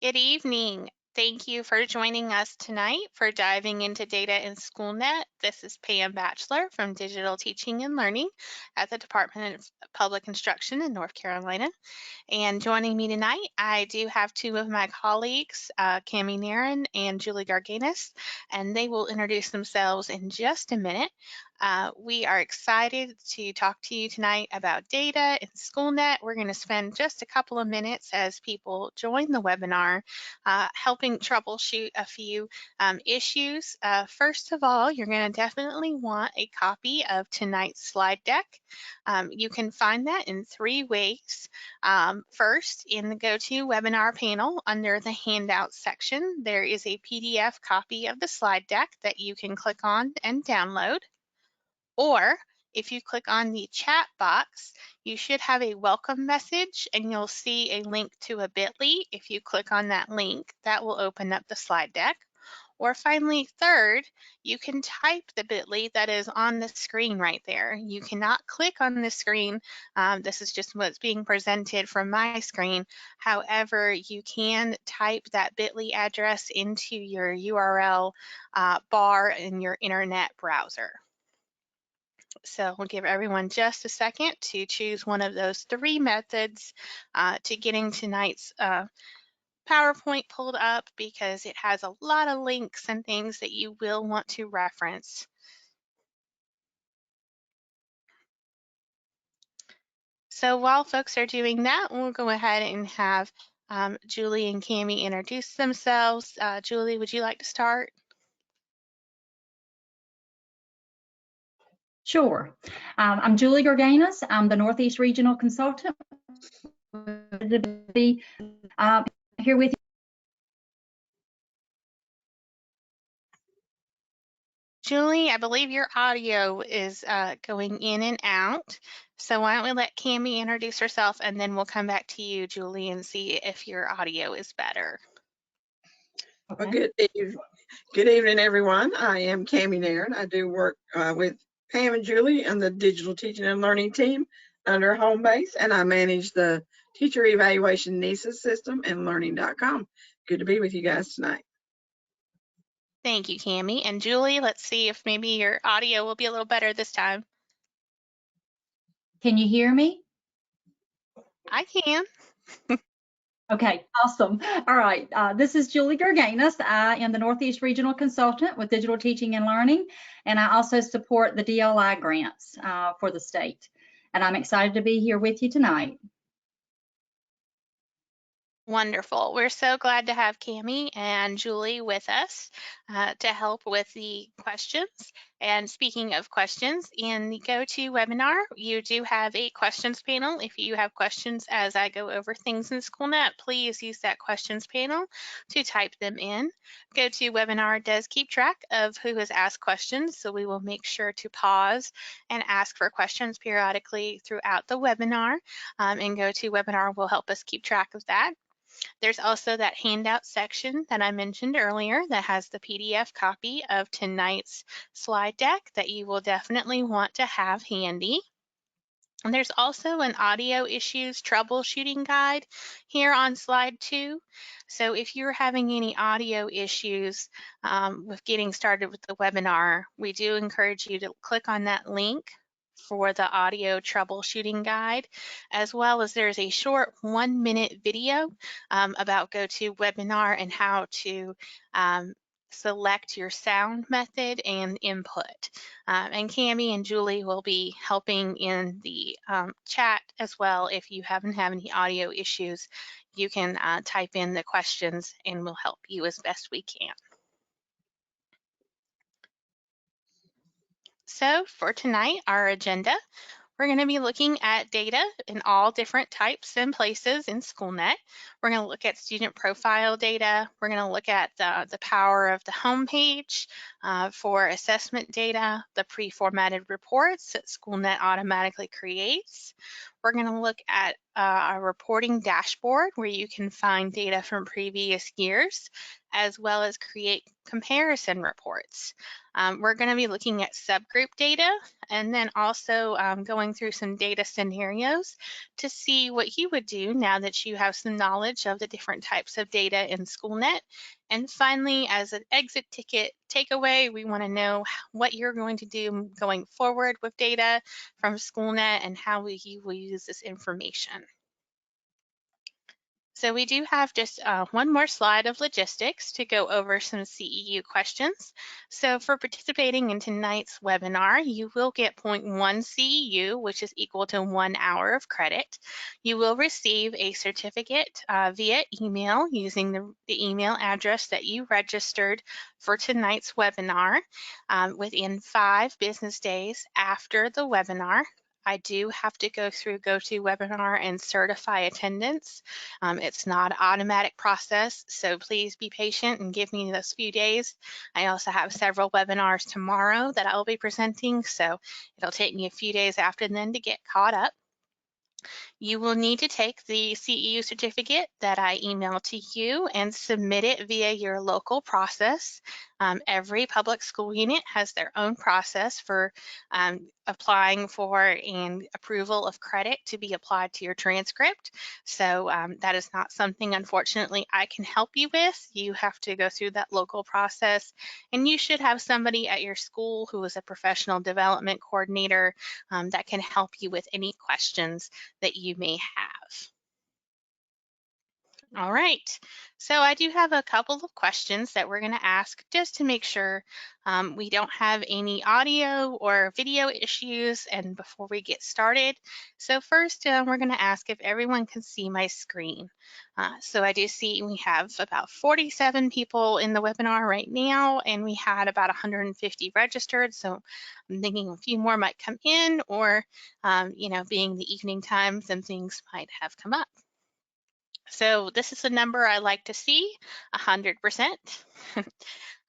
Good evening. Thank you for joining us tonight for diving into data in Schoolnet. This is Pam Batchelor from Digital Teaching and Learning at the Department of Public Instruction in North Carolina. And joining me tonight, I do have two of my colleagues, Cami Nairn and Julie Garganis, and they will introduce themselves in just a minute. We are excited to talk to you tonight about data in Schoolnet. We're going to spend just a couple of minutes as people join the webinar, helping troubleshoot a few issues. First of all, you're going to definitely want a copy of tonight's slide deck. You can find that in three ways. First, in the GoToWebinar panel under the Handouts section, there is a PDF copy of the slide deck that you can click on and download. Or if you click on the chat box, you should have a welcome message and you'll see a link to a bit.ly. If you click on that link, that will open up the slide deck. Or finally, third, you can type the bit.ly that is on the screen right there. You cannot click on the screen. This is just what's being presented from my screen. However, you can type that bit.ly address into your URL bar in your internet browser. So we'll give everyone just a second to choose one of those three methods to getting tonight's PowerPoint pulled up, because it has a lot of links and things that you will want to reference. So while folks are doing that, we'll go ahead and have Julie and Cami introduce themselves. Julie, would you like to start? Sure. I'm Julie Garganis. I'm the Northeast Regional Consultant. Here with you. Julie, I believe your audio is going in and out. So why don't we let Cami introduce herself, and then we'll come back to you, Julie, and see if your audio is better. Okay. Well, good evening, everyone. I am Cami Nairn. I do work with Pam and Julie and the Digital Teaching and Learning team under Home Base, and I manage the Teacher Evaluation NISA system and Learning.com. Good to be with you guys tonight. Thank you, Cami. And Julie, let's see if maybe your audio will be a little better this time. Can you hear me? I can. Okay, awesome. All right, this is Julie Garganis. I am the Northeast Regional Consultant with Digital Teaching and Learning, and I also support the DLI grants for the state. And I'm excited to be here with you tonight. Wonderful. We're so glad to have Cami and Julie with us to help with the questions. And speaking of questions, in the GoToWebinar, you do have a questions panel. If you have questions as I go over things in Schoolnet, please use that questions panel to type them in. GoToWebinar does keep track of who has asked questions, so we will make sure to pause and ask for questions periodically throughout the webinar, and GoToWebinar will help us keep track of that. There's also that handout section that I mentioned earlier that has the PDF copy of tonight's slide deck that you will definitely want to have handy. And there's also an audio issues troubleshooting guide here on slide 2. So if you're having any audio issues with getting started with the webinar, we do encourage you to click on that link for the audio troubleshooting guide, as well as there's a short 1-minute video about GoToWebinar and how to select your sound method and input. And Cami and Julie will be helping in the chat as well. If you haven't had any audio issues, you can type in the questions and we'll help you as best we can. So for tonight, our agenda, we're going to be looking at data in all different types and places in Schoolnet. We're going to look at student profile data. We're going to look at the power of the homepage for assessment data, the pre-formatted reports that Schoolnet automatically creates. we're going to look at a reporting dashboard where you can find data from previous years, as well as create comparison reports. We're going to be looking at subgroup data and then also going through some data scenarios to see what you would do now that you have some knowledge of the different types of data in Schoolnet. And finally, as an exit ticket takeaway, we want to know what you're going to do going forward with data from Schoolnet and how you will use this information. So we do have just one more slide of logistics to go over some CEU questions. So for participating in tonight's webinar, you will get 0.1 CEU, which is equal to 1 hour of credit. You will receive a certificate via email using the email address that you registered for tonight's webinar within 5 business days after the webinar. I do have to go through GoToWebinar and certify attendance. It's not an automatic process, so please be patient and give me those few days. I also have several webinars tomorrow that I'll be presenting, so it'll take me a few days after then to get caught up. You will need to take the CEU certificate that I emailed to you and submit it via your local process. Every public school unit has their own process for applying for and approval of credit to be applied to your transcript. So that is not something, unfortunately, I can help you with. You have to go through that local process, and you should have somebody at your school who is a professional development coordinator that can help you with any questions that you may have. All right, so I do have a couple of questions that we're going to ask just to make sure we don't have any audio or video issues and before we get started. So first, we're going to ask if everyone can see my screen. So I do see we have about 47 people in the webinar right now, and we had about 150 registered. So I'm thinking a few more might come in, or, you know, being the evening time, some things might have come up. So this is a number I like to see, 100%.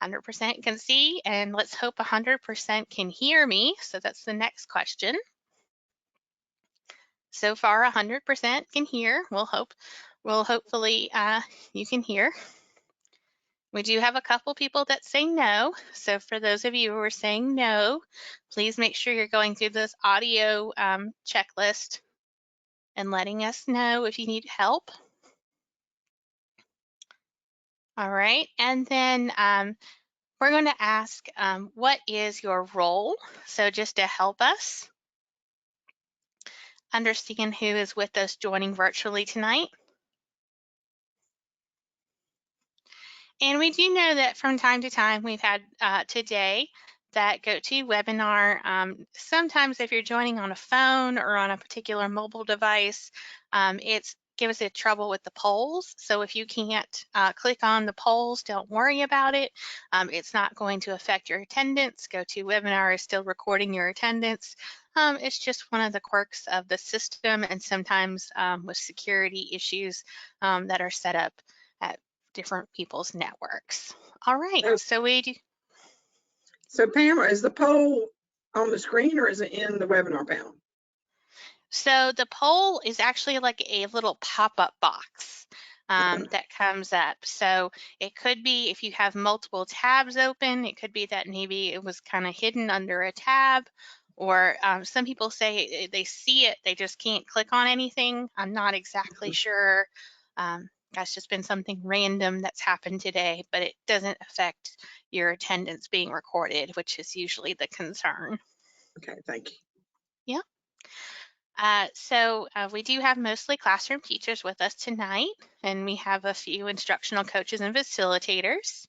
100% can see, and let's hope 100% can hear me. So that's the next question. So far, 100% can hear. Hopefully you can hear. We do have a couple people that say no. So for those of you who are saying no, please make sure you're going through this audio checklist and letting us know if you need help. All right, and then we're going to ask, what is your role? So just to help us understand who is with us joining virtually tonight. And we do know that from time to time we've had today that GoToWebinar. Sometimes if you're joining on a phone or on a particular mobile device, it gives it trouble with the polls. So if you can't click on the polls, don't worry about it. It's not going to affect your attendance. GoToWebinar is still recording your attendance. It's just one of the quirks of the system, and sometimes with security issues that are set up at different people's networks. All right, so we do. So Pamela, is the poll on the screen or is it in the webinar panel? So the poll is actually like a little pop-up box that comes up. So it could be if you have multiple tabs open, it could be that maybe it was kind of hidden under a tab, or some people say they see it, they just can't click on anything. I'm not exactly sure. That's just been something random that's happened today, but it doesn't affect your attendance being recorded, which is usually the concern. Okay, thank you. Yeah. So we do have mostly classroom teachers with us tonight, and we have a few instructional coaches and facilitators.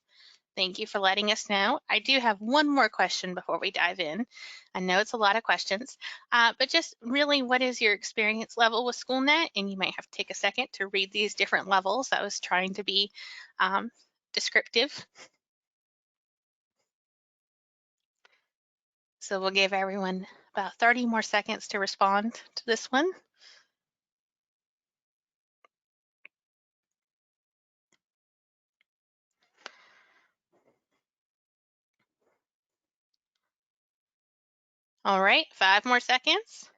Thank you for letting us know. I do have one more question before we dive in. I know it's a lot of questions, but just really, what is your experience level with Schoolnet? And you might have to take a second to read these different levels. I was trying to be descriptive. So we'll give everyone about 30 more seconds to respond to this one. All right, 5 more seconds.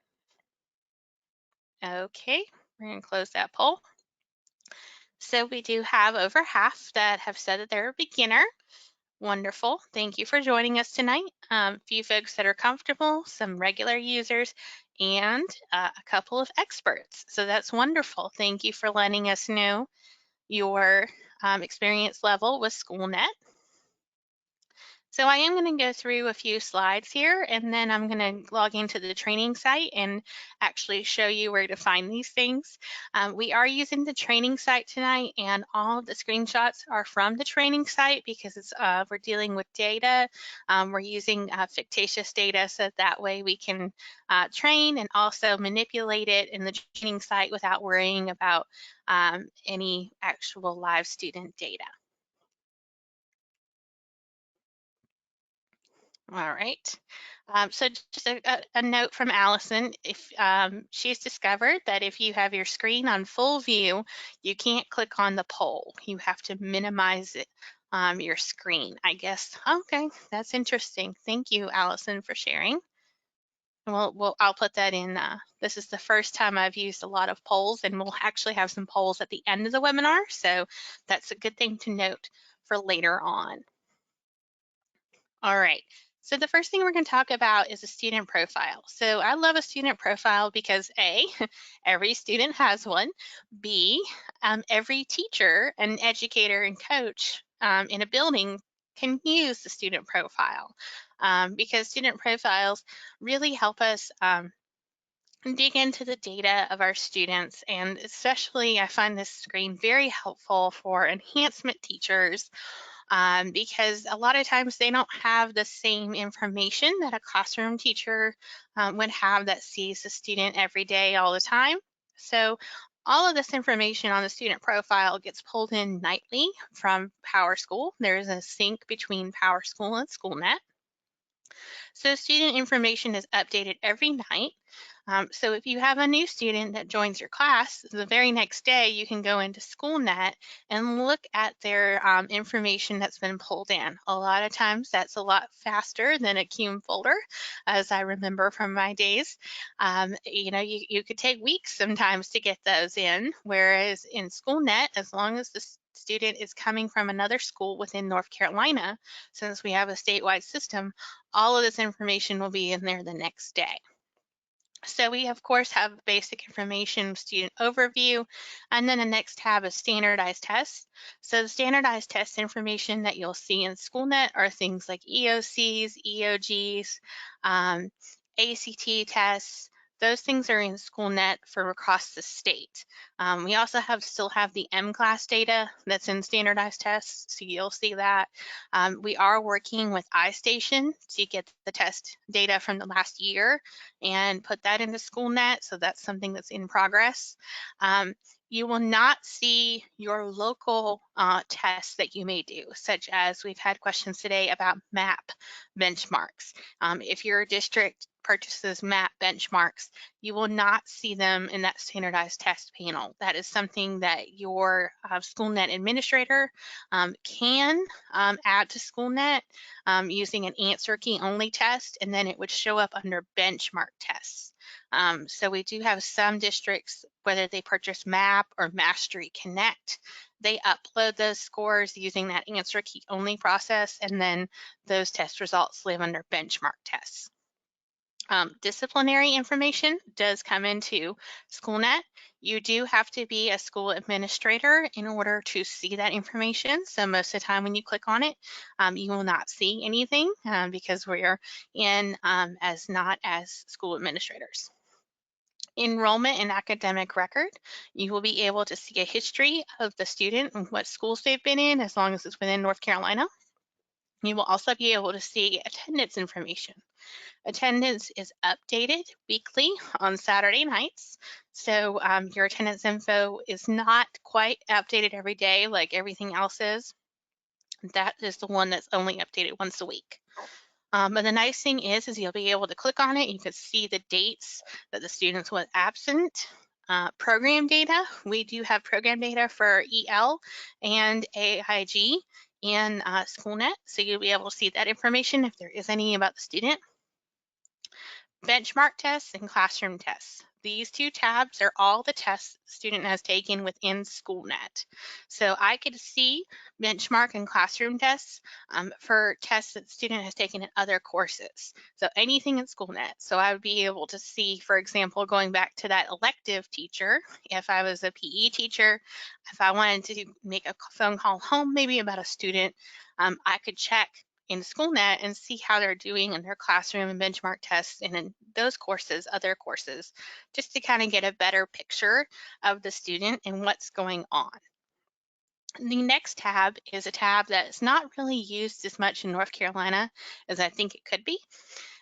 Okay, we're going to close that poll. So we do have over half that have said that they're a beginner. Wonderful. Thank you for joining us tonight. A few folks that are comfortable, some regular users, and a couple of experts. So that's wonderful. Thank you for letting us know your experience level with Schoolnet. So I am going to go through a few slides here, and then I'm going to log into the training site and actually show you where to find these things. We are using the training site tonight, and all of the screenshots are from the training site because it's, we're dealing with data. We're using fictitious data, so that way we can train and also manipulate it in the training site without worrying about any actual live student data. All right. So just a note from Allison, if she's discovered that if you have your screen on full view, you can't click on the poll. You have to minimize it, your screen, I guess. Okay, that's interesting. Thank you, Allison, for sharing. Well, I'll put that in. This is the first time I've used a lot of polls, and we'll actually have some polls at the end of the webinar. So that's a good thing to note for later on. All right. So the first thing we're going to talk about is a student profile. So I love a student profile because A, every student has one. B, every teacher and educator and coach in a building can use the student profile because student profiles really help us dig into the data of our students. And especially I find this screen very helpful for enhancement teachers because a lot of times they don't have the same information that a classroom teacher would have that sees the student every day all the time. So all of this information on the student profile gets pulled in nightly from PowerSchool. There's a sync between PowerSchool and Schoolnet. So student information is updated every night. So if you have a new student that joins your class, the very next day you can go into Schoolnet and look at their information that's been pulled in. A lot of times that's a lot faster than a CUME folder, as I remember from my days. You know, you could take weeks sometimes to get those in, whereas in Schoolnet, as long as the student is coming from another school within North Carolina, since we have a statewide system, all of this information will be in there the next day. So we, of course, have basic information, student overview, and then the next tab is standardized tests. So the standardized test information that you'll see in Schoolnet are things like EOCs, EOGs, ACT tests. Those things are in Schoolnet for across the state. We also still have the M-class data that's in standardized tests, so you'll see that. We are working with iStation to get the test data from the last year and put that into Schoolnet, so that's something that's in progress. You will not see your local tests that you may do, such as we've had questions today about MAP benchmarks. If your district purchases MAP benchmarks, you will not see them in that standardized test panel. That is something that your Schoolnet administrator can add to Schoolnet using an answer key only test, and then it would show up under benchmark tests. So we do have some districts, whether they purchase MAP or Mastery Connect, they upload those scores using that answer key only process, and then those test results live under benchmark tests. Disciplinary information does come into Schoolnet. You do have to be a school administrator in order to see that information. So most of the time when you click on it, you will not see anything because we're in not as school administrators. Enrollment and academic record, you will be able to see a history of the student and what schools they've been in as long as it's within North Carolina. You will also be able to see attendance information. Attendance is updated weekly on Saturday nights. So your attendance info is not quite updated every day like everything else is. That is the one that's only updated once a week. But the nice thing is you'll be able to click on it. You can see the dates that the students were absent. Program data, we do have program data for EL and AIG in Schoolnet. So you'll be able to see that information if there is any about the student. Benchmark tests and classroom tests. these two tabs are all the tests the student has taken within Schoolnet. So I could see benchmark and classroom tests for tests that the student has taken in other courses. So anything in Schoolnet. So I would be able to see, for example, going back to that elective teacher, if I was a PE teacher, if I wanted to make a phone call home maybe about a student, I could check in Schoolnet and see how they're doing in their classroom and benchmark tests and in those courses, other courses, just to kind of get a better picture of the student and what's going on. The next tab is a tab that is not really used as much in North Carolina as I think it could be,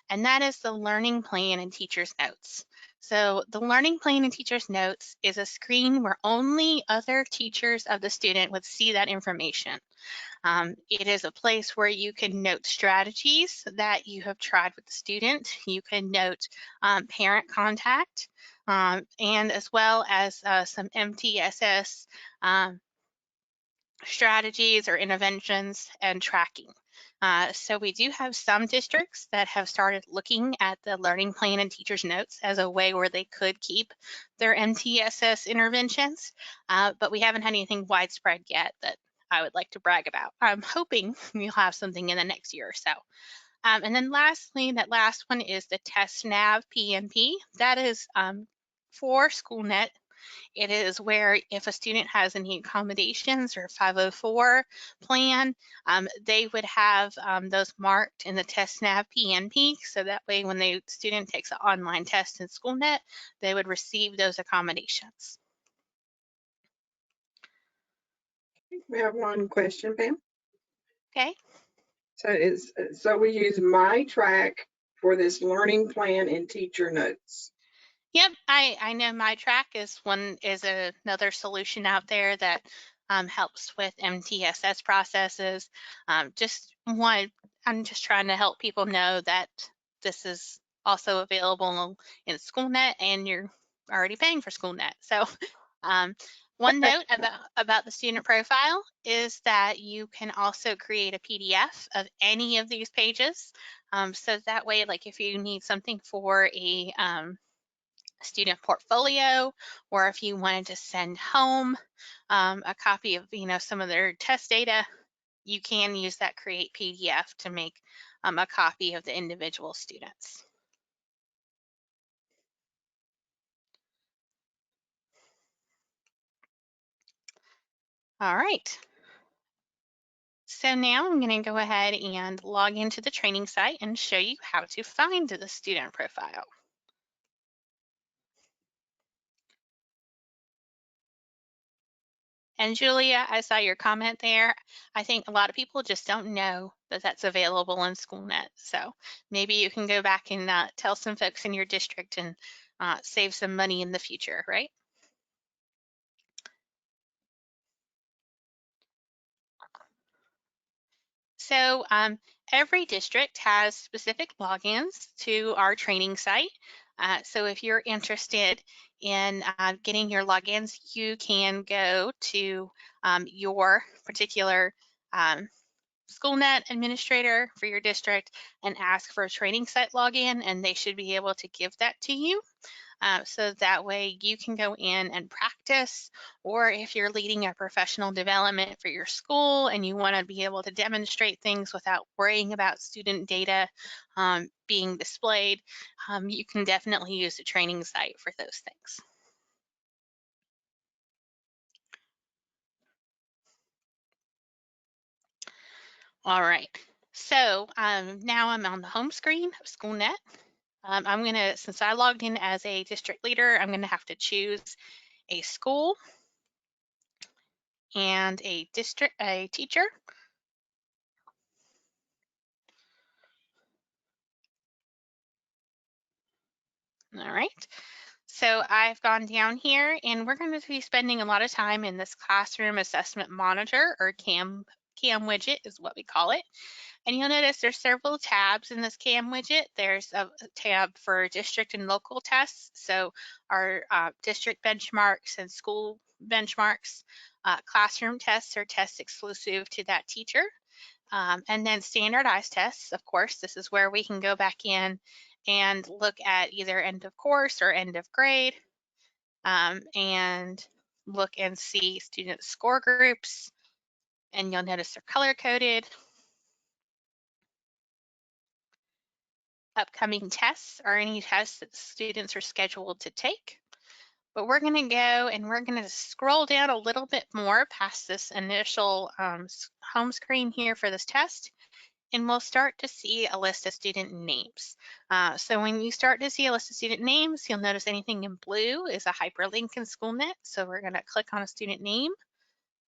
and that is the learning plan and teacher's notes. So the learning plan and teacher's notes is a screen where only other teachers of the student would see that information. It is a place where you can note strategies that you have tried with the student. You can note parent contact, and as well as some MTSS strategies or interventions and tracking. So we do have some districts that have started looking at the learning plan and teacher's notes as a way where they could keep their MTSS interventions, but we haven't had anything widespread yet that I would like to brag about. I'm hoping we'll have something in the next year or so. And then lastly, that last one is the Test Nav PNP. That is for Schoolnet. It is where if a student has any accommodations or 504 plan, they would have those marked in the TestNav PNP. So that way when the student takes an online test in Schoolnet, they would receive those accommodations. We have one question, Pam. Okay. So we use My Track for this learning plan and teacher notes. Yep, I know MyTrack is another solution out there that helps with MTSS processes. I'm just trying to help people know that this is also available in Schoolnet, and you're already paying for Schoolnet. So one note about the student profile is that you can also create a PDF of any of these pages. So that way, like if you need something for a student portfolio, or if you wanted to send home a copy of some of their test data, you can use that create PDF to make a copy of the individual students. All right. So now I'm going to go ahead and log into the training site and show you how to find the student profile. And Julia, I saw your comment there. I think a lot of people just don't know that that's available in Schoolnet. So maybe you can go back and tell some folks in your district and save some money in the future, right? So every district has specific logins to our training site. So if you're interested in getting your logins, you can go to your particular Schoolnet administrator for your district and ask for a training site login, and they should be able to give that to you. So that way you can go in and practice, or if you're leading a professional development for your school and you want to be able to demonstrate things without worrying about student data being displayed, you can definitely use the training site for those things. All right, so now I'm on the home screen of Schoolnet. I'm gonna, since I logged in as a district leader, I'm gonna have to choose a school and a teacher. All right, so I've gone down here and we're going to be spending a lot of time in this Classroom Assessment Monitor, or CAM widget is what we call it. And you'll notice there's several tabs in this CAM widget. There's a tab for district and local tests. So our district benchmarks and school benchmarks. Classroom tests are tests exclusive to that teacher. And then standardized tests, of course, this is where we can go back in and look at either end of course or end of grade, and look and see student score groups, and you'll notice they're color coded. Upcoming tests are any tests that students are scheduled to take. But we're going to go and we're going to scroll down a little bit more past this initial home screen here for this test, and we'll start to see a list of student names. So when you start to see a list of student names, you'll notice anything in blue is a hyperlink in Schoolnet. So we're going to click on a student name,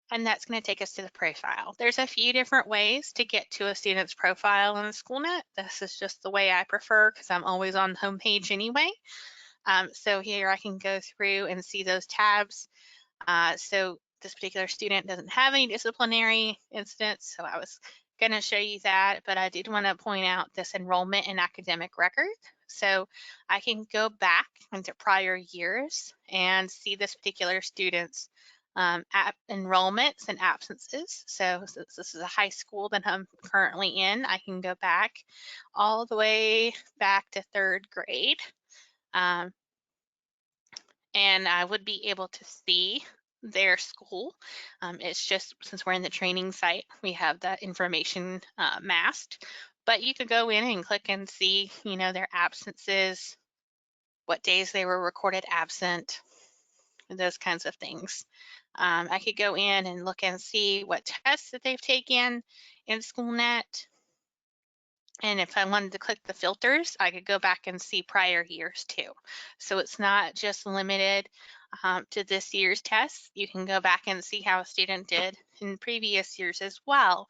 and that's going to take us to the profile. There's a few different ways to get to a student's profile in Schoolnet. This is just the way I prefer because I'm always on the home page anyway. So here I can go through and see those tabs. So this particular student doesn't have any disciplinary incidents, so I was going to show you that, but I did want to point out this enrollment and academic record. So I can go back into prior years and see this particular student's enrollments and absences. So since this is a high school that I'm currently in, I can go back all the way back to 3rd grade. And I would be able to see their school. It's just since we're in the training site, we have that information masked, but you could go in and click and see, you know, their absences, what days they were recorded absent, those kinds of things. I could go in and look and see what tests that they've taken in Schoolnet. And if I wanted to click the filters, I could go back and see prior years too. So it's not just limited to this year's tests. You can go back and see how a student did in previous years as well.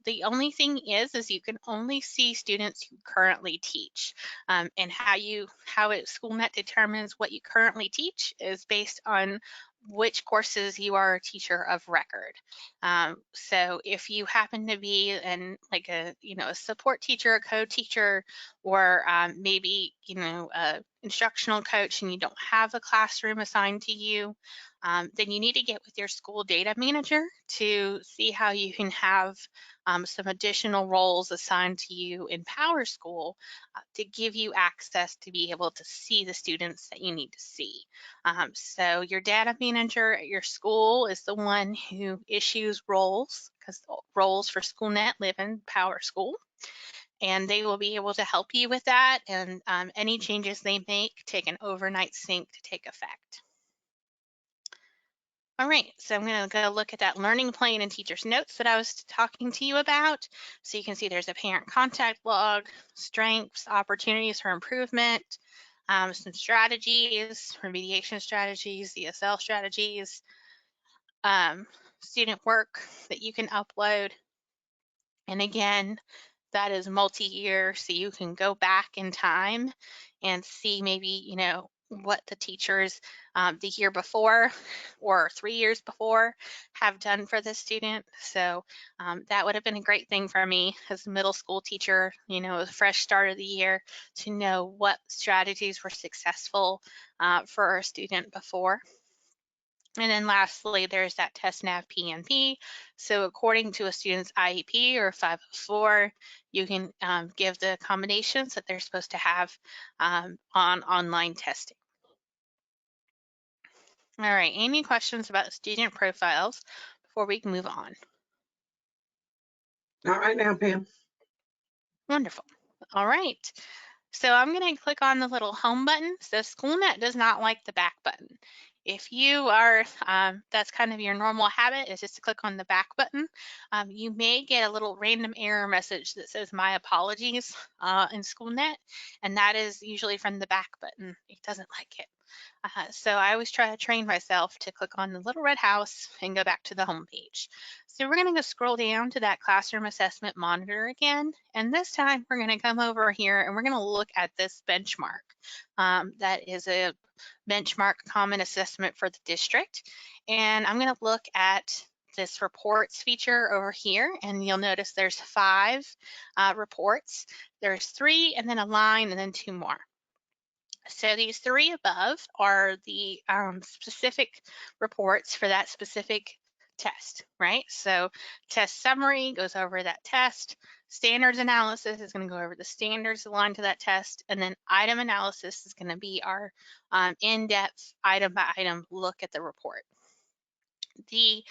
The only thing is you can only see students who currently teach, and how Schoolnet determines what you currently teach is based on which courses you are a teacher of record. So if you happen to be a support teacher, a co-teacher, or maybe a instructional coach and you don't have a classroom assigned to you, then you need to get with your school data manager to see how you can have some additional roles assigned to you in PowerSchool to give you access to be able to see the students that you need to see. So your data manager at your school is the one who issues roles, because roles for Schoolnet live in PowerSchool, and they will be able to help you with that, and any changes they make take an overnight sync to take effect. All right, so I'm going to go look at that learning plan and teacher's notes that I was talking to you about. So you can see there's a parent contact log, strengths, opportunities for improvement, some strategies, remediation strategies, ESL strategies, student work that you can upload. And again, that is multi-year, so you can go back in time and see maybe, what the teachers the year before or 3 years before have done for the student. So that would have been a great thing for me as a middle school teacher, a fresh start of the year, to know what strategies were successful for a student before. And then lastly, there's that TestNav PNP. So according to a student's IEP or 504, you can give the accommodations that they're supposed to have on online testing. All right, any questions about student profiles before we can move on? Not right now, Pam. Wonderful. All right. So I'm going to click on the little home button. So Schoolnet does not like the back button. If you are, that's kind of your normal habit, is just to click on the back button. You may get a little random error message that says my apologies in Schoolnet, and that is usually from the back button. It doesn't like it. So I always try to train myself to click on the little red house and go back to the home page. So we're going to go scroll down to that classroom assessment monitor again. And this time we're going to come over here and we're going to look at this benchmark. That is a benchmark common assessment for the district. And I'm going to look at this reports feature over here, and you'll notice there's 5 reports. There's 3 and then a line and then 2 more. So these 3 above are the specific reports for that specific test, right? So test summary goes over that test. Standards analysis is going to go over the standards aligned to that test. And then item analysis is going to be our in-depth item by item look at the report. The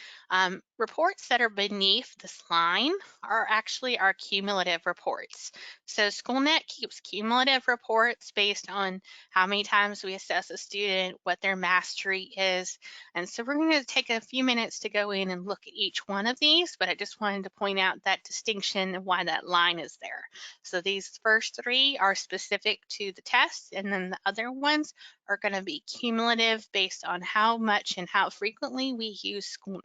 reports that are beneath this line are actually our cumulative reports. So Schoolnet keeps cumulative reports based on how many times we assess a student, what their mastery is. And so we're going to take a few minutes to go in and look at each one of these, but I just wanted to point out that distinction and why that line is there. So these first three are specific to the test, and then the other ones are going to be cumulative based on how much and how frequently we use Schoolnet.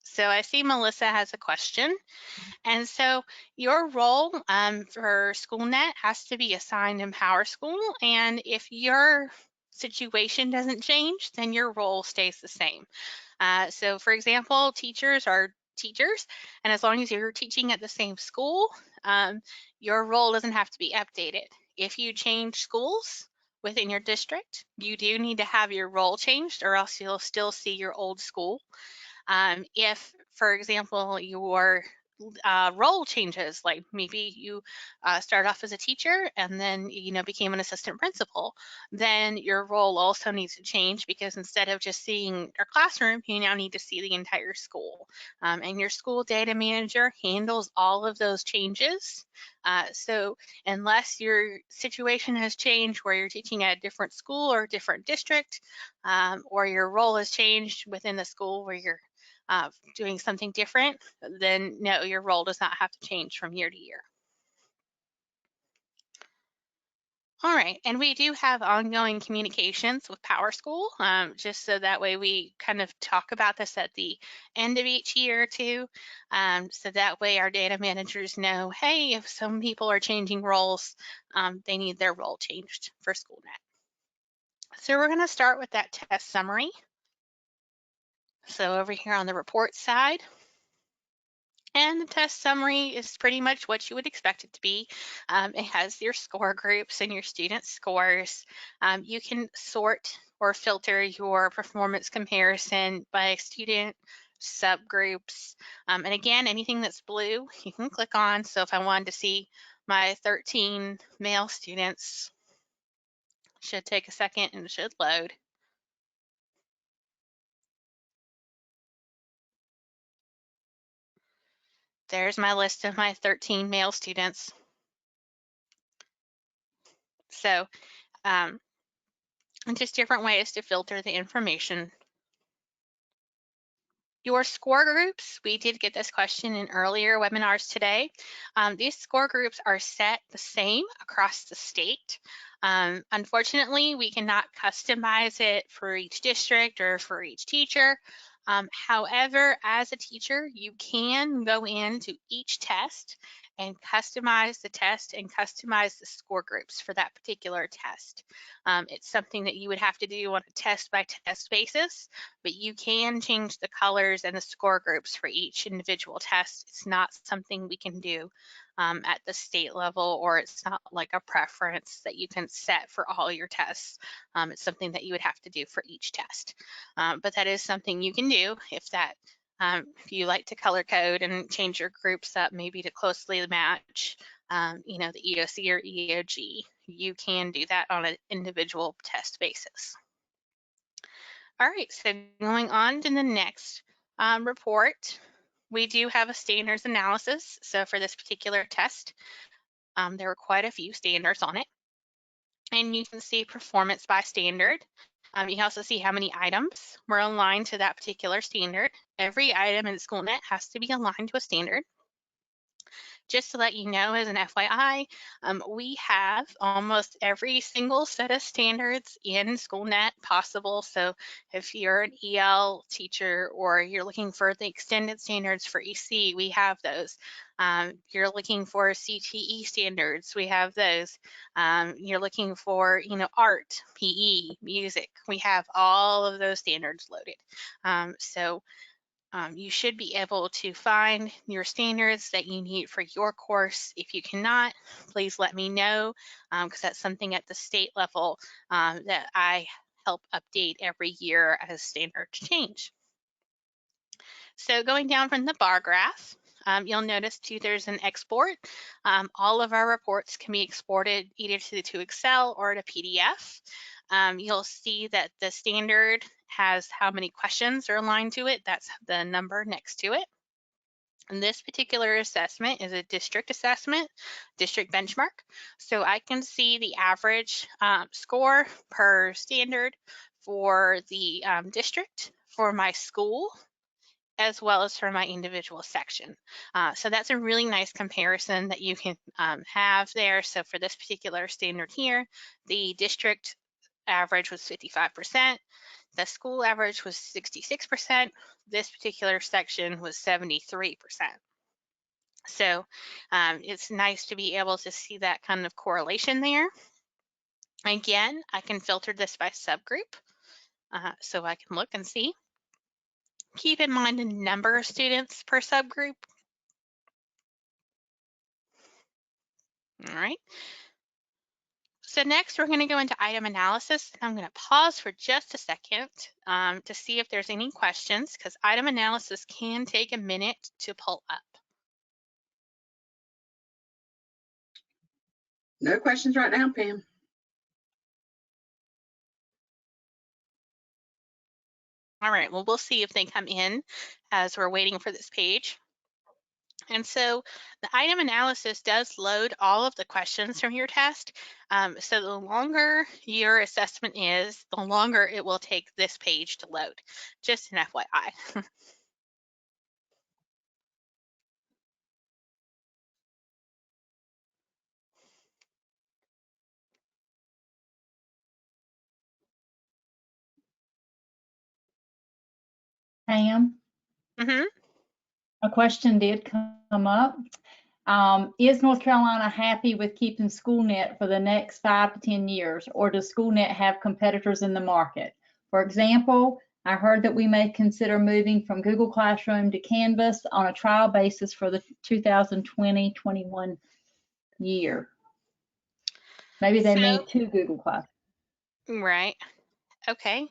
So I see Melissa has a question. And so your role for Schoolnet has to be assigned in PowerSchool. And if your situation doesn't change, then your role stays the same. So for example, teachers are teachers, and as long as you're teaching at the same school, your role doesn't have to be updated. If you change schools within your district, you do need to have your role changed, or else you'll still see your old school. If, for example, your role changes, like maybe you start off as a teacher and then became an assistant principal, then your role also needs to change, because instead of just seeing your classroom, you now need to see the entire school. And your school data manager handles all of those changes. So unless your situation has changed where you're teaching at a different school or a different district, or your role has changed within the school where you're doing something different, then no, your role does not have to change from year to year. All right, and we do have ongoing communications with PowerSchool, just so that way we kind of talk about this at the end of each year too. So that way our data managers know, hey, if some people are changing roles, they need their role changed for Schoolnet. So we're going to start with that test summary. So over here on the report side, and the test summary is pretty much what you would expect it to be. It has your score groups and your student scores. You can sort or filter your performance comparison by student, subgroups. And again, anything that's blue, you can click on. So if I wanted to see my 13 male students, should take a second and it should load. There's my list of my 13 male students. So just different ways to filter the information. Your score groups, we did get this question in earlier webinars today. These score groups are set the same across the state. Unfortunately, we cannot customize it for each district or for each teacher. However, as a teacher, you can go into each test and customize the test and customize the score groups for that particular test. It's something that you would have to do on a test by test basis, but you can change the colors and the score groups for each individual test. It's not something we can do at the state level, or it's not like a preference that you can set for all your tests. It's something that you would have to do for each test. But that is something you can do if you like to color code and change your groups up maybe to closely match the EOC or EOG. You can do that on an individual test basis. All right, so going on to the next report, we do have a standards analysis. So for this particular test, there were quite a few standards on it. And you can see performance by standard. You can also see how many items were aligned to that particular standard. Every item in Schoolnet has to be aligned to a standard. Just to let you know, as an FYI, we have almost every single set of standards in Schoolnet possible. So if you're an EL teacher or you're looking for the extended standards for EC, we have those. You're looking for CTE standards, we have those. You're looking for, art, PE, music, we have all of those standards loaded. So You should be able to find your standards that you need for your course. If you cannot, please let me know, because that's something at the state level that I help update every year as standards change. So going down from the bar graph, you'll notice too there's an export. All of our reports can be exported either to Excel or to PDF. You'll see that the standard has how many questions are aligned to it. That's the number next to it. And this particular assessment is a district assessment, district benchmark. So I can see the average score per standard for the district, for my school, as well as for my individual section. So that's a really nice comparison that you can have there. So for this particular standard here, the district average was 55%. The school average was 66%. This particular section was 73%. So it's nice to be able to see that kind of correlation there. Again, I can filter this by subgroup, so I can look and see. Keep in mind the number of students per subgroup. All right. So next we're going to go into item analysis. I'm going to pause for just a second to see if there's any questions, because item analysis can take a minute to pull up. No questions right now, Pam. All right, well, we'll see if they come in as we're waiting for this page. And so the item analysis does load all of the questions from your test. So the longer your assessment is, the longer it will take this page to load, just an FYI. Pam, Mm-hmm. a question did come up. Is North Carolina happy with keeping Schoolnet for the next 5 to 10 years, or does Schoolnet have competitors in the market? For example, I heard that we may consider moving from Google Classroom to Canvas on a trial basis for the 2020-21 year. Maybe they mean to Google Classroom. Right. Okay.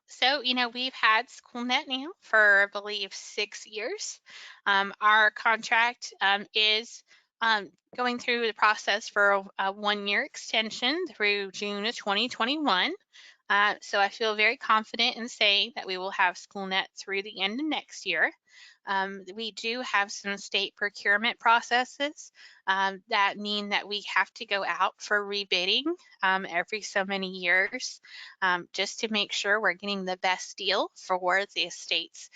So, we've had Schoolnet now for, I believe, 6 years. Our contract is going through the process for a 1-year extension through June of 2021. So I feel very confident in saying that we will have Schoolnet through the end of next year. We do have some state procurement processes that mean that we have to go out for rebidding every so many years just to make sure we're getting the best deal for the state's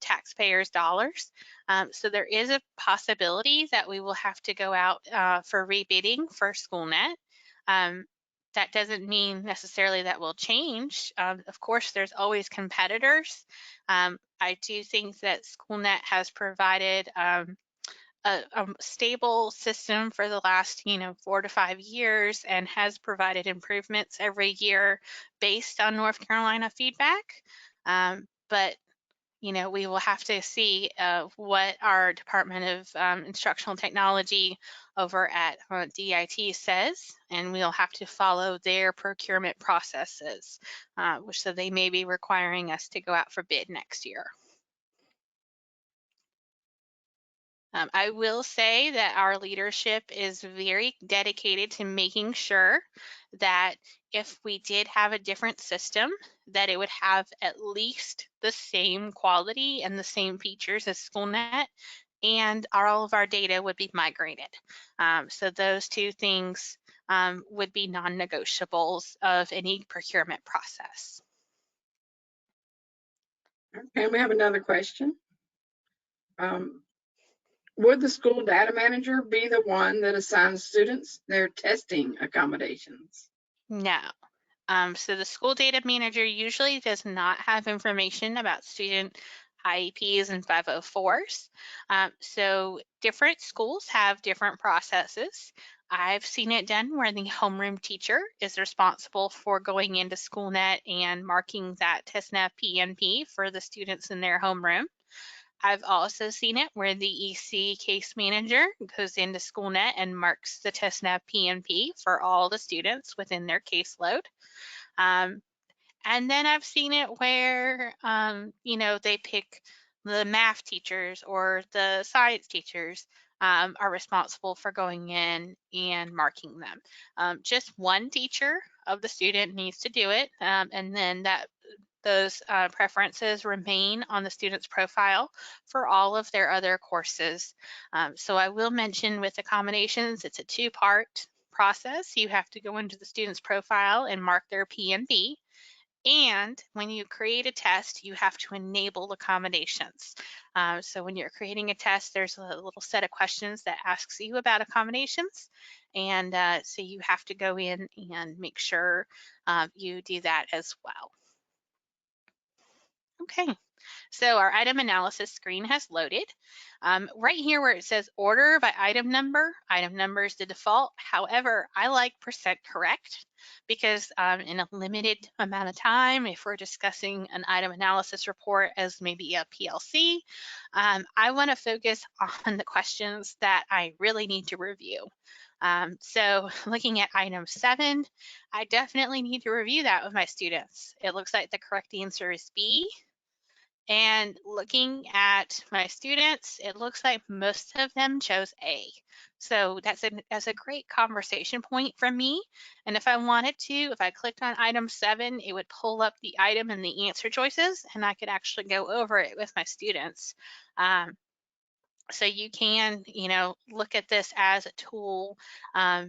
taxpayers' dollars. So there is a possibility that we will have to go out for rebidding for Schoolnet. That doesn't mean necessarily that will change. Of course, there's always competitors. I do think that Schoolnet has provided a stable system for the last 4 to 5 years and has provided improvements every year based on North Carolina feedback. But we will have to see what our Department of Instructional Technology over at DIT says, and we'll have to follow their procurement processes, so they may be requiring us to go out for bid next year. I will say that our leadership is very dedicated to making sure that if we did have a different system, that it would have at least the same quality and the same features as Schoolnet, and all of our data would be migrated. So those two things would be non-negotiables of any procurement process. Okay, we have another question. Would the school data manager be the one that assigns students their testing accommodations? No. So the school data manager usually does not have information about student IEPs and 504s. So different schools have different processes. I've seen it done where the homeroom teacher is responsible for going into Schoolnet and marking that TestNav PNP for the students in their homeroom. I've also seen it where the EC case manager goes into Schoolnet and marks the TestNav PNP for all the students within their caseload. And then I've seen it where, they pick the math teachers or the science teachers are responsible for going in and marking them. Just one teacher of the student needs to do it, and then those preferences remain on the student's profile for all of their other courses. So I will mention with accommodations, it's a two-part process. You have to go into the student's profile and mark their PNP. And when you create a test, you have to enable accommodations. So when you're creating a test, there's a little set of questions that asks you about accommodations. And so you have to go in and make sure you do that as well. Okay, so our item analysis screen has loaded. Right here where it says order by item number is the default. However, I like % correct because in a limited amount of time, if we're discussing an item analysis report as maybe a PLC, I want to focus on the questions that I really need to review. So looking at item 7, I definitely need to review that with my students. It looks like the correct answer is B. And looking at my students, it looks like most of them chose A. So that's a great conversation point for me. And if I wanted to, if I clicked on item 7, it would pull up the item and the answer choices, and I could actually go over it with my students. So you can, look at this as a tool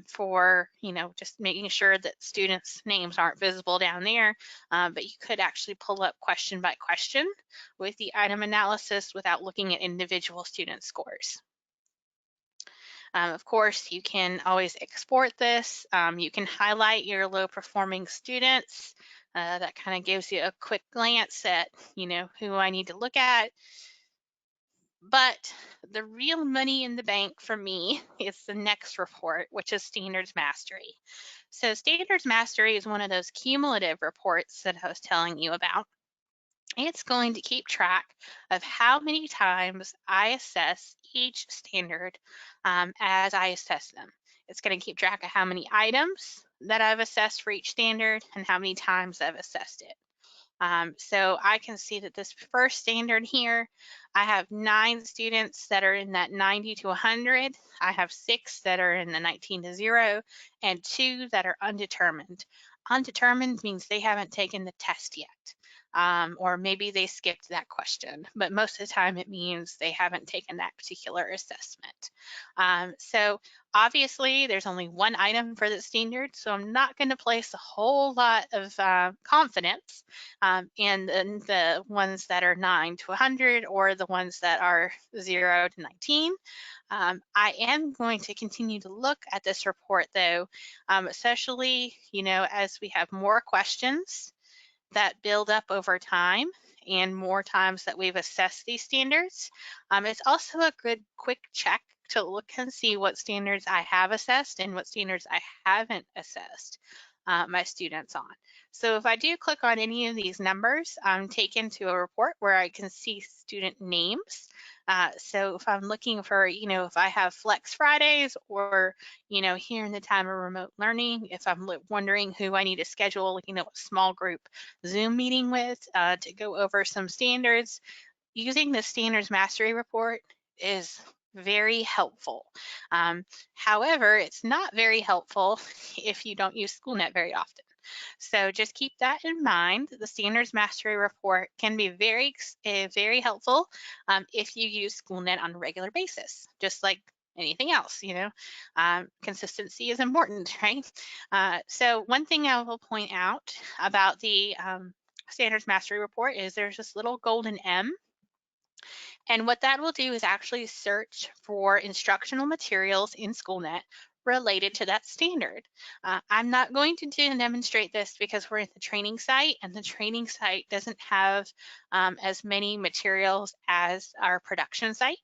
for, just making sure that students' names aren't visible down there. But you could actually pull up question by question with the item analysis without looking at individual student scores. Of course, you can always export this. You can highlight your low performing students. That kind of gives you a quick glance at, who I need to look at. But the real money in the bank for me is the next report, which is Standards Mastery. So Standards Mastery is one of those cumulative reports that I was telling you about. It's going to keep track of how many times I assess each standard as I assess them. It's going to keep track of how many items that I've assessed for each standard and how many times I've assessed it. So I can see that this first standard here, I have 9 students that are in that 90 to 100. I have 6 that are in the 19 to 0 and 2 that are undetermined. Undetermined means they haven't taken the test yet. Or maybe they skipped that question, but most of the time it means they haven't taken that particular assessment. So obviously there's only one item for the standard, so I'm not going to place a whole lot of confidence in the ones that are 9 to 100 or the ones that are 0 to 19. I am going to continue to look at this report though, especially, as we have more questions that build up over time and more times that we've assessed these standards. It's also a good quick check to look and see what standards I have assessed and what standards I haven't assessed my students on. So if I do click on any of these numbers, I'm taken to a report where I can see student names. So if I'm looking for, if I have Flex Fridays or, here in the time of remote learning, if I'm wondering who I need to schedule, a small group Zoom meeting with to go over some standards, using the Standards Mastery Report is very helpful. However, it's not very helpful if you don't use Schoolnet very often. So just keep that in mind. The Standards Mastery Report can be very, very helpful if you use Schoolnet on a regular basis, just like anything else, consistency is important, right? So one thing I will point out about the Standards Mastery Report is there's this little golden M. And what that will do is actually search for instructional materials in Schoolnet related to that standard. I'm not going to demonstrate this because we're at the training site, and the training site doesn't have as many materials as our production site.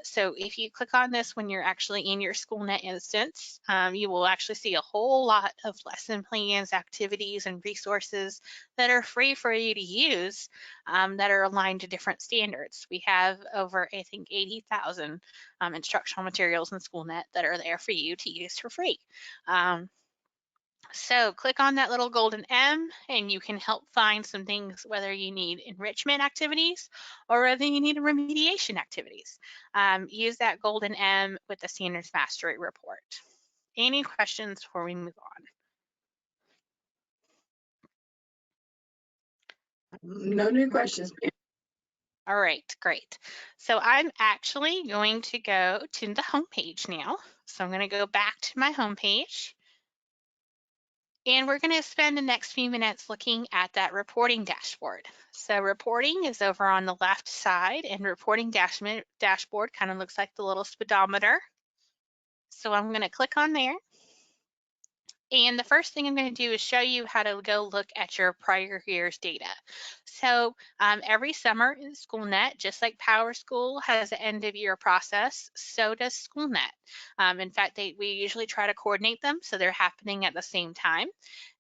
So if you click on this when you're actually in your Schoolnet instance, you will actually see a whole lot of lesson plans, activities, and resources that are free for you to use that are aligned to different standards. We have over, I think, 80,000 instructional materials in Schoolnet that are there for you to use for free. So click on that little golden M and you can help find some things, whether you need enrichment activities or whether you need remediation activities. Use that golden M with the Standards Mastery Report. Any questions before we move on? No new questions. All right, great. So I'm actually going to go to the home page now. So I'm going to go back to my home page. And we're going to spend the next few minutes looking at that reporting dashboard. So reporting is over on the left side, and reporting dashboard kind of looks like the little speedometer. So I'm going to click on there. And the first thing I'm going to do is show you how to go look at your prior year's data. So every summer in Schoolnet, just like PowerSchool has an end of year process, so does Schoolnet. In fact, we usually try to coordinate them so they're happening at the same time.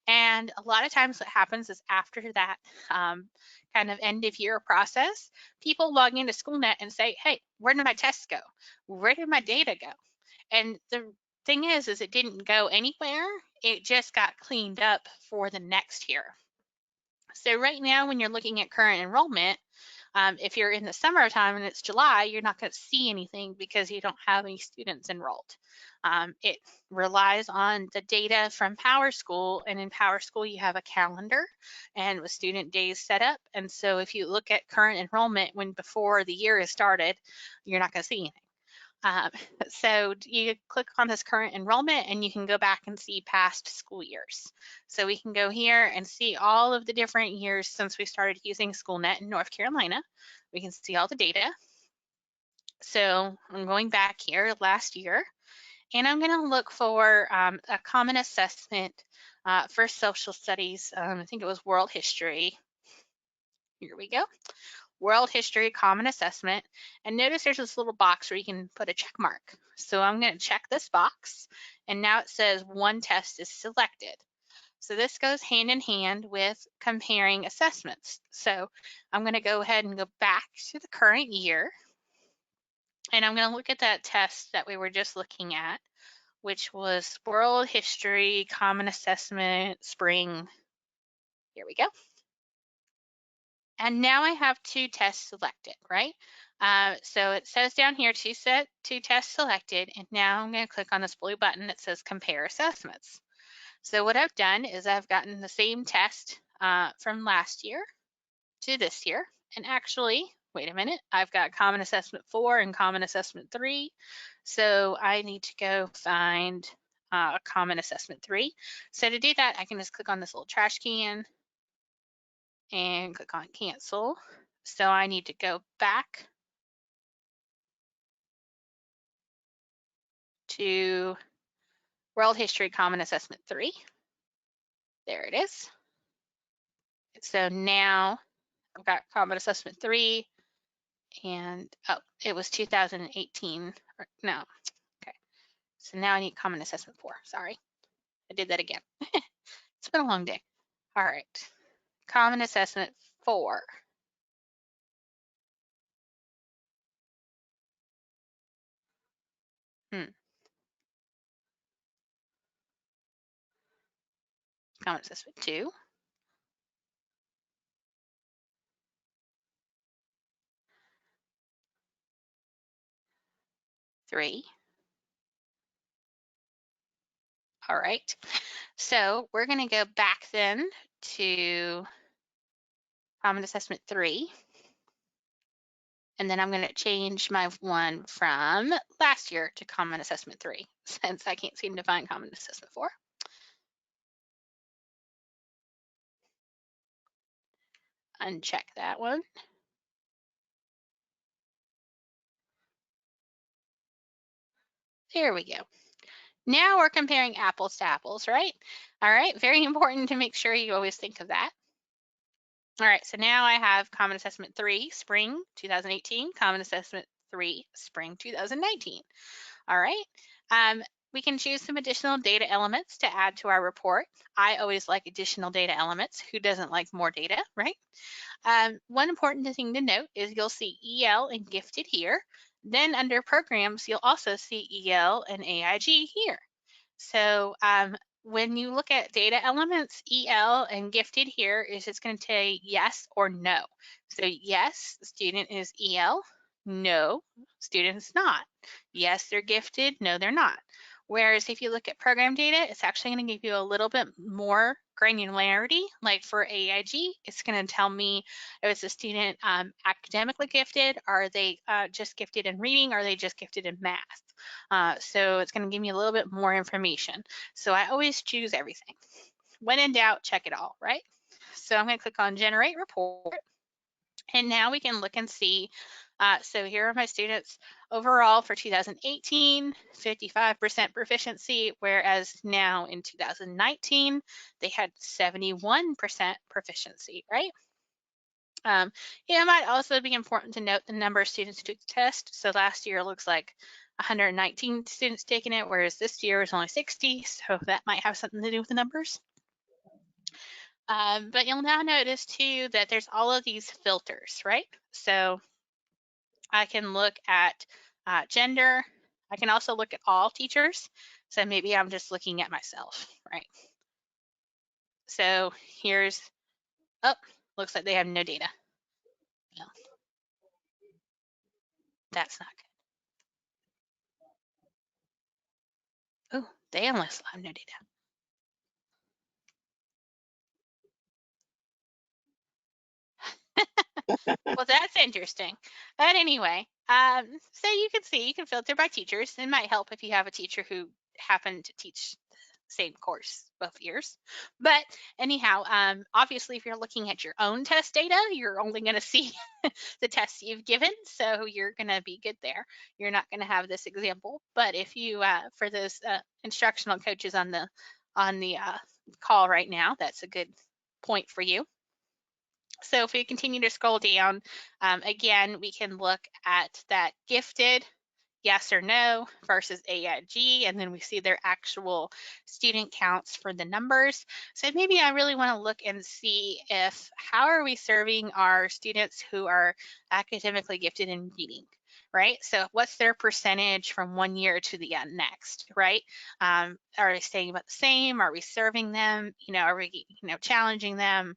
And a lot of times what happens is after that kind of end of year process, people log into Schoolnet and say, hey, where did my tests go? Where did my data go? And the thing is it didn't go anywhere. It just got cleaned up for the next year. So right now, when you're looking at current enrollment, if you're in the summertime and it's July, you're not going to see anything because you don't have any students enrolled. It relies on the data from PowerSchool, and in PowerSchool you have a calendar and with student days set up. And so if you look at current enrollment when before the year has started, you're not going to see anything. So you click on this current enrollment and you can go back and see past school years. So we can go here and see all of the different years since we started using Schoolnet in North Carolina. We can see all the data. So I'm going back here last year, and I'm going to look for a common assessment for social studies. I think it was world history. Here we go. World History Common Assessment, and notice there's this little box where you can put a check mark. So I'm going to check this box, and now it says one test is selected. So this goes hand in hand with comparing assessments. So I'm going to go ahead and go back to the current year, and I'm going to look at that test that we were just looking at, which was World History Common Assessment Spring. Here we go. And now I have two tests selected, right? So it says down here, two tests selected, and now I'm going to click on this blue button that says Compare Assessments. So what I've done is I've gotten the same test from last year to this year, and actually, wait a minute, I've got Common Assessment 4 and Common Assessment 3, so I need to go find Common Assessment 3. So to do that, I can just click on this little trash can and click on Cancel. So I need to go back to World History Common Assessment 3. There it is. So now I've got Common Assessment 3, and oh, it was 2018. No, okay. So now I need Common Assessment 4. Sorry, I did that again. It's been a long day. All right, Common Assessment 4. Common Assessment 2. Three. All right. So we're going to go back then to Common Assessment 3. And then I'm going to change my one from last year to Common Assessment 3, since I can't seem to find Common Assessment 4. Uncheck that one. There we go. Now we're comparing apples to apples, right? All right, very important to make sure you always think of that. All right, so now I have Common Assessment 3, Spring 2018, Common Assessment 3, Spring 2019. All right, we can choose some additional data elements to add to our report. I always like additional data elements. Who doesn't like more data, right? One important thing to note is you'll see EL and gifted here. Then under programs, you'll also see EL and AIG here. So when you look at data elements, EL and gifted here is just going to say yes or no. So yes, the student is EL. No, student's not. Yes, they're gifted. No, they're not. Whereas if you look at program data, it's actually going to give you a little bit more granularity. Like for AIG, it's going to tell me if it's a student academically gifted, are they just gifted in reading, are they just gifted in math? So it's going to give me a little bit more information. So I always choose everything. When in doubt, check it all, right? So I'm going to click on Generate Report. And now we can look and see. So here are my students overall for 2018, 55% proficiency, whereas now in 2019, they had 71% proficiency, right? It might also be important to note the number of students who took the test. So last year looks like 119 students taking it, whereas this year is only 60. So that might have something to do with the numbers. But you'll now notice too that there's all of these filters, right? So I can look at gender. I can also look at all teachers. So maybe I'm just looking at myself, right? So here's, oh, looks like they have no data. No, that's not good. Oh, they almost have no data. Well, that's interesting. But anyway, so you can see, you can filter by teachers. It might help if you have a teacher who happened to teach the same course both years. But anyhow, obviously, if you're looking at your own test data, you're only going to see the tests you've given. So you're going to be good there. You're not going to have this example. But if you, for those instructional coaches on the call right now, that's a good point for you. So if we continue to scroll down, again, we can look at that gifted, yes or no, versus AIG, and then we see their actual student counts for the numbers. So maybe I really want to look and see if, how are we serving our students who are academically gifted in reading, right? So what's their percentage from one year to the next, right? Are they staying about the same? Are we serving them? Are we, challenging them?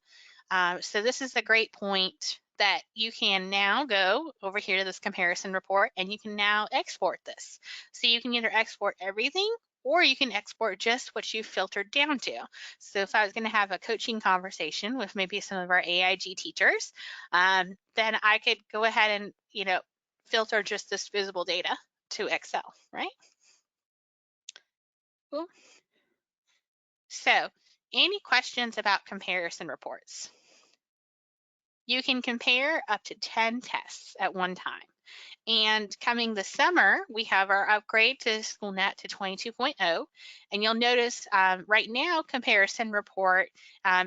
So this is a great point that you can now go over here to this comparison report and you can now export this. So you can either export everything or you can export just what you filtered down to. So if I was going to have a coaching conversation with maybe some of our AIG teachers, then I could go ahead and, filter just this visible data to Excel, right? Cool. So any questions about comparison reports? You can compare up to 10 tests at one time. And coming this summer, we have our upgrade to Schoolnet to 22.0. And you'll notice right now, comparison report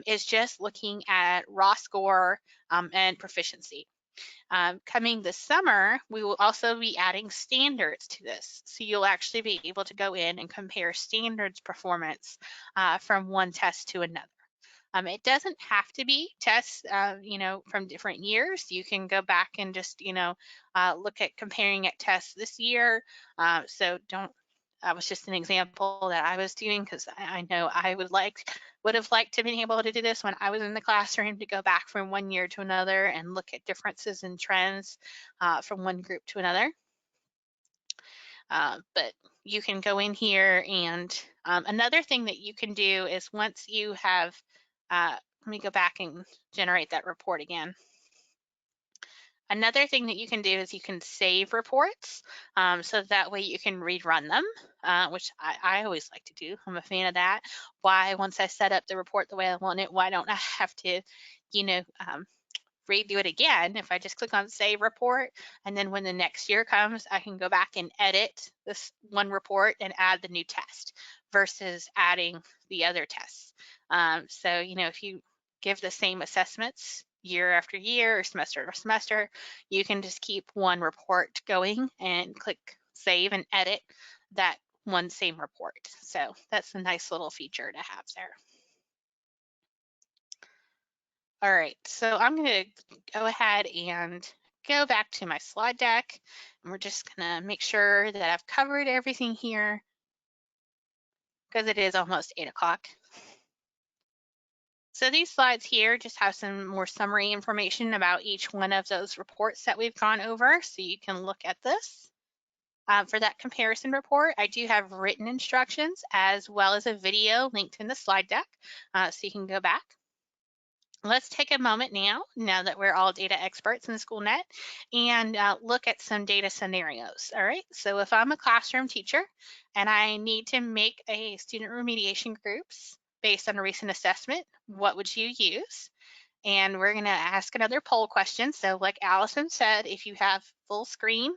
is just looking at raw score and proficiency. Coming this summer, we will also be adding standards to this. So you'll actually be able to go in and compare standards performance from one test to another. It doesn't have to be tests, from different years. You can go back and just, look at comparing at tests this year. So that was just an example that I was doing because I know I would have liked to been able to do this when I was in the classroom, to go back from one year to another and look at differences and trends from one group to another. But you can go in here and another thing that you can do is once you have, let me go back and generate that report again. Another thing that you can do is you can save reports, so that way you can rerun them, which I always like to do. I'm a fan of that. Why, once I set up the report the way I want it, why don't I have to, redo it again, if I just click on Save Report, and then when the next year comes, I can go back and edit this one report and add the new test versus adding the other tests. So, you know, if you give the same assessments year after year or semester after semester, you can just keep one report going and click Save and edit that one same report. So that's a nice little feature to have there. All right, so I'm going to go ahead and go back to my slide deck, and we're just going to make sure that I've covered everything here because it is almost 8 o'clock. So these slides here just have some more summary information about each one of those reports that we've gone over, so you can look at this. For that comparison report, I do have written instructions as well as a video linked in the slide deck, so you can go back. Let's take a moment now that we're all data experts in Schoolnet, and look at some data scenarios. All right, so if I'm a classroom teacher and I need to make a student remediation groups based on a recent assessment, what would you use? And we're going to ask another poll question. So like Allison said, if you have full screen,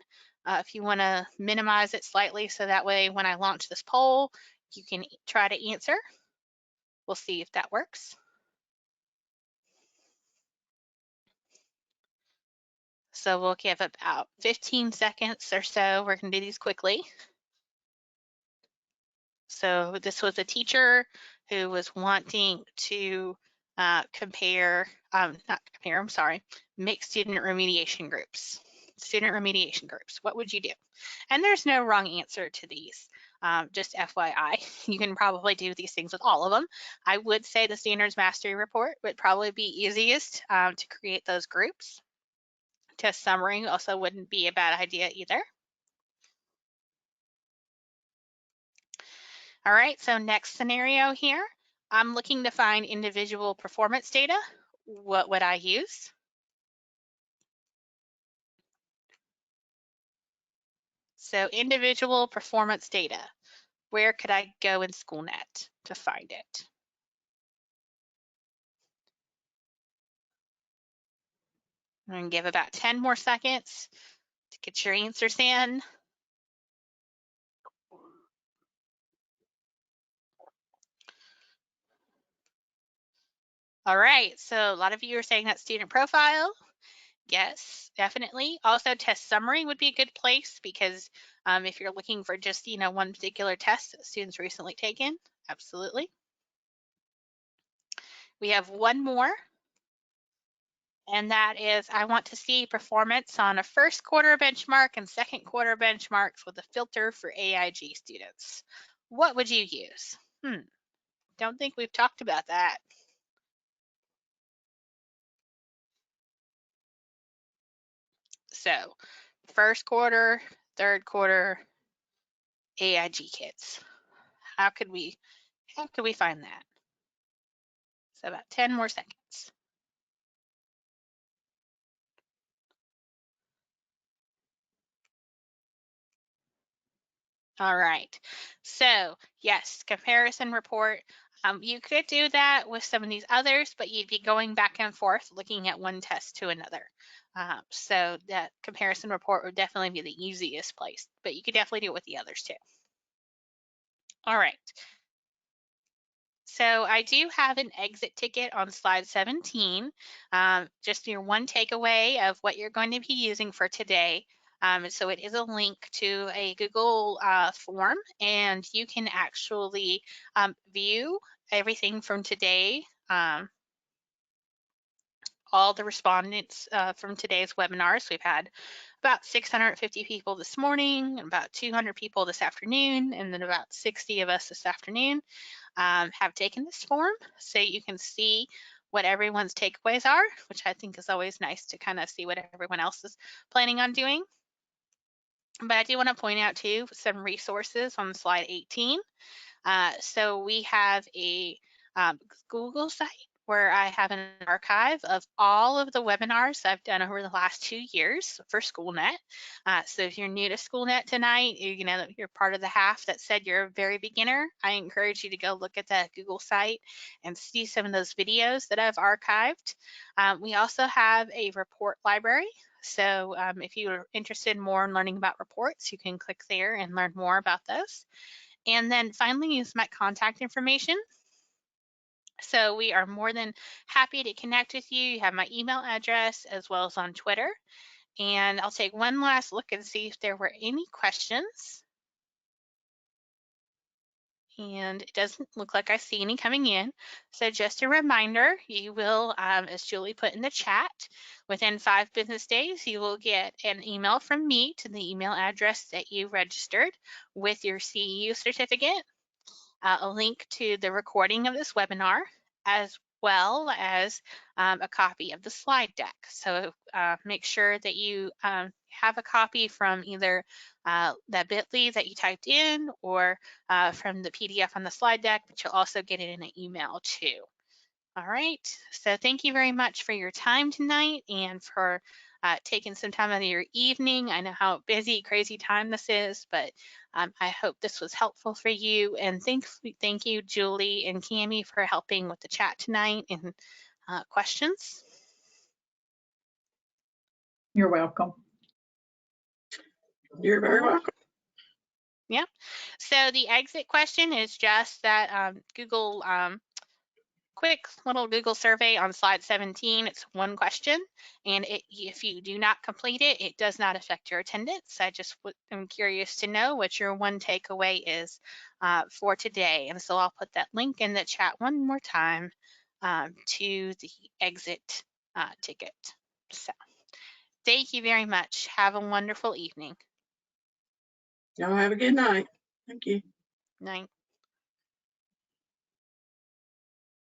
if you want to minimize it slightly so that way when I launch this poll, you can try to answer. We'll see if that works. So we'll give about 15 seconds or so. We're going to do these quickly. So this was a teacher who was wanting to not compare, I'm sorry, make student remediation groups. Student remediation groups, what would you do? And there's no wrong answer to these. Just FYI, you can probably do these things with all of them. I would say the standards mastery report would probably be easiest to create those groups. Test summary also wouldn't be a bad idea either. All right, so next scenario here, I'm looking to find individual performance data. What would I use? So individual performance data, where could I go in Schoolnet to find it? I'm gonna give about 10 more seconds to get your answers in. All right, so a lot of you are saying that student profile. Yes, definitely. Also, test summary would be a good place because if you're looking for just, you know, one particular test that students recently taken, absolutely. We have one more, and that is I want to see performance on a first quarter benchmark and second quarter benchmarks with a filter for AIG students. What would you use? Don't think we've talked about that. So first quarter, third quarter, AIG kids. How could we find that? So about 10 more seconds. All right, so yes, comparison report. You could do that with some of these others, but you'd be going back and forth looking at one test to another. So that comparison report would definitely be the easiest place, but you could definitely do it with the others too. All right. So I do have an exit ticket on slide 17. Just your one takeaway of what you're going to be using for today. So it is a link to a Google form, and you can actually view everything from today, all the respondents from today's webinars. We've had about 650 people this morning, about 200 people this afternoon, and then about 60 of us this afternoon have taken this form, so you can see what everyone's takeaways are, which I think is always nice to kind of see what everyone else is planning on doing. But I do want to point out too some resources on slide 18. So we have a Google site where I have an archive of all of the webinars I've done over the last 2 years for Schoolnet. So if you're new to Schoolnet tonight, you know that you're part of the half that said you're a very beginner, I encourage you to go look at the Google site and see some of those videos that I've archived. We also have a report library. So if you're interested more in learning about reports, you can click there and learn more about those. And then finally is my contact information. So we are more than happy to connect with you. You have my email address as well as on Twitter. And I'll take one last look and see if there were any questions. And it doesn't look like I see any coming in. So just a reminder, you will, as Julie put in the chat, within 5 business days, you will get an email from me to the email address that you registered with your CEU certificate, a link to the recording of this webinar, as well as a copy of the slide deck. So make sure that you have a copy from either that bit.ly that you typed in or from the PDF on the slide deck, but you'll also get it in an email too. All right, so thank you very much for your time tonight and for taking some time out of your evening. I know how busy, crazy time this is, but I hope this was helpful for you. And thank you, Julie and Cami, for helping with the chat tonight and questions. You're welcome. You're very welcome. Yeah. So the exit question is just that Google quick little Google survey on slide 17. It's one question, and if you do not complete it, it does not affect your attendance. I just am curious to know what your one takeaway is for today. And so I'll put that link in the chat one more time to the exit ticket. So thank you very much. Have a wonderful evening. Y'all have a good night. Thank you. Night.